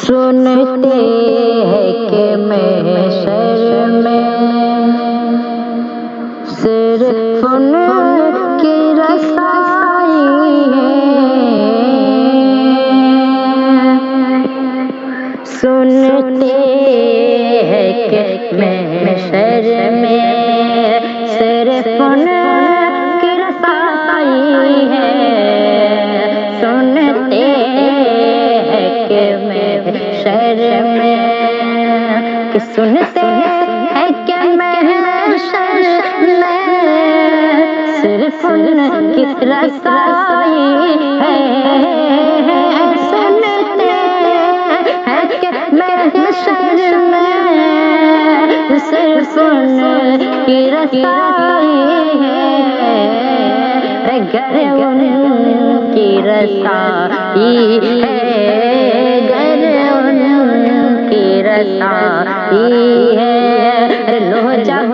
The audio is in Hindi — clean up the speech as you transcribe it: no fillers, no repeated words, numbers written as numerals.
सुनते हैं कि महशर में सिर्फ उनकी रसाई है। सुनते हैं कि महशर में सिर्फ उनकी रसाई है। सुनते हैं कि महशर में कि सुनते हैं कि महशर में सिर्फ उनकी रसाई है। सुनते हैं कि महशर में सिर्फ उनकी रसाई है। गर उनकी रसाई है, गर उनकी रसाई है। लो जब